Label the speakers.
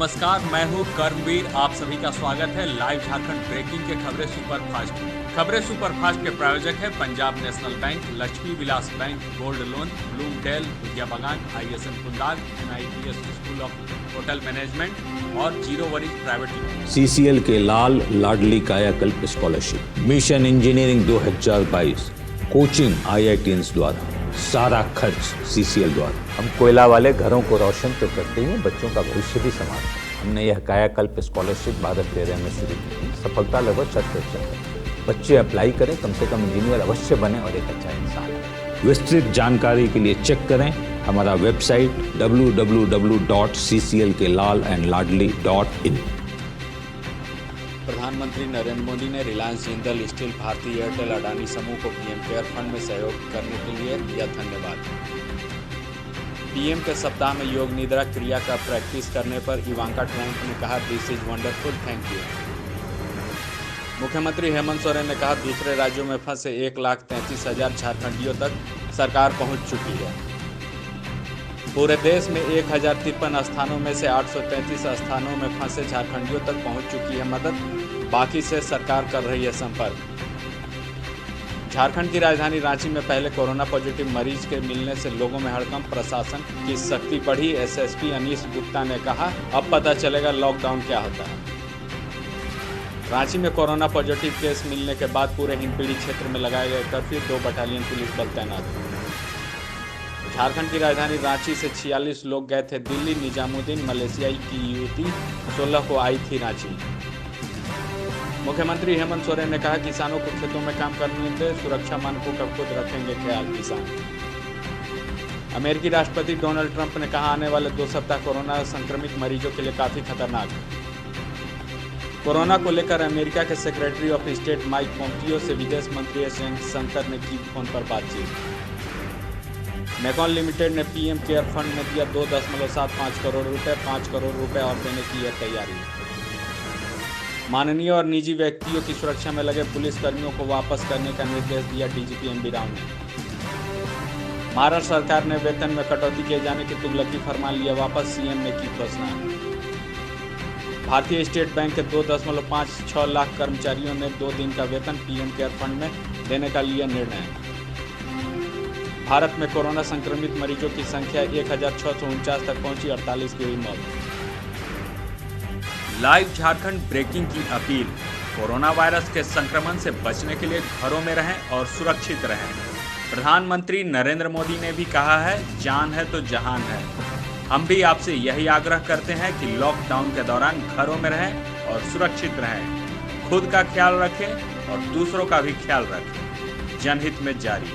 Speaker 1: नमस्कार, मैं हूं कर्मवीर। आप सभी का स्वागत है लाइव झारखंड ब्रेकिंग के खबरें सुपरफास्ट में। खबरें सुपरफास्ट के प्रायोजक है Punjab national bank, Lakshmi Vilas bank, gold loan, Bloomdale, Vidya Bagan, ISM Kundal, NITS school of hotel management और zero worries private limited.
Speaker 2: CCL के Lal Ladli Kayakalp scholarship, mission engineering 2022, coaching IITians द्वारा, सारा खर्च CCL द्वारा।
Speaker 3: हम कोयला वाले घरों को रोशन तो करते ही बच्चों का भविष्य भी संभालते हैं। हमने यह कायाकल्प स्कॉलरशिप भारत 13 में शुरू की। सफलता लगभग 100% है। बच्चे अप्लाई करें, कम से कम इंजीनियर अवश्य बने और एक अच्छा इंसान है।
Speaker 2: विस्तृत जानकारी के लिए चेक करें हमारा वेबसाइट www.cclkellalandladli.in।
Speaker 1: प्रधानमंत्री नरेंद्र मोदी ने रिलायंस जिंदल स्टील, भारतीय एयरटेल, अडानी समूह को पीएम केयर फंड में सहयोग करने के लिए दिया धन्यवाद। पीएम के सप्ताह में योग निद्रा क्रिया का प्रैक्टिस करने पर इवांका ट्रंप ने कहा, this is wonderful, thank you. मुख्यमंत्री हेमंत सोरेन ने कहा, दूसरे राज्यों में फंसे 1,33,000 झारखंडियों तक सरकार पहुंच चुकी है। पूरे देश में 1,053 स्थानों में से 833 स्थानों में फंसे झारखंडियों तक पहुंच चुकी है मदद, बाकी से सरकार कर रही है संपर्क। झारखंड की राजधानी रांची में पहले कोरोना पॉजिटिव मरीज के मिलने से लोगों में हड़कंप, प्रशासन की सख्ती बढ़ी। SSP अनीश गुप्ता ने कहा, अब पता चलेगा लॉकडाउन क्या होता है। रांची में कोरोना पॉजिटिव केस मिलने के बाद पूरे हिंदपीढ़ी क्षेत्र में लगाए गए कर्फ्यू, 2 बटालियन पुलिस बल तैनात। झारखंड की राजधानी रांची से 46 लोग गए थे दिल्ली। निजामुद्दीन मलेशियाई की युवती 16 को आई थी रांची। मुख्यमंत्री हेमंत सोरेन ने कहा, किसानों को खेतों में काम करने दें, सुरक्षा मानकों का खुद रखेंगे ख्याल किसान। अमेरिकी राष्ट्रपति डोनाल्ड ट्रंप ने कहा, आने वाले 2 सप्ताह कोरोना संक्रमित मरीजों के लिए काफी खतरनाक। कोरोना को लेकर अमेरिका के secretary of state Mike Pompeo से विदेश मंत्री एस जयशंकर ने की फोन पर बातचीत। मैकॉन लिमिटेड ने पीएम केयर फंड में दिया 2.75 करोड़ रुपए, 5 करोड़ रुपए और देने की है तैयारी। माननीय और निजी व्यक्तियों की सुरक्षा में लगे पुलिस कर्मियों को वापस करने का निर्देश दिया DGP MV राव ने। महाराष्ट्र सरकार ने वेतन में कटौती किए जाने की तुगलकी फरमान लिया वापस, CM ने की घोषणा। भारतीय स्टेट बैंक के 2.56 लाख कर्मचारियों ने 2 दिन का वेतन पीएम केयर फंड में देने का लिया निर्णय। भारत में कोरोना संक्रमित मरीजों की संख्या 1,649 तक पहुंची, 48 की हुई मौत। लाइव झारखंड ब्रेकिंग की अपील, कोरोना वायरस के संक्रमण से बचने के लिए घरों में रहें और सुरक्षित रहें। प्रधानमंत्री नरेंद्र मोदी ने भी कहा है, जान है तो जहान है। हम भी आपसे यही आग्रह करते हैं कि लॉकडाउन के दौरान घरों में रहें और सुरक्षित रहें। खुद का ख्याल रखें और दूसरों का भी ख्याल रखें। जनहित में जारी।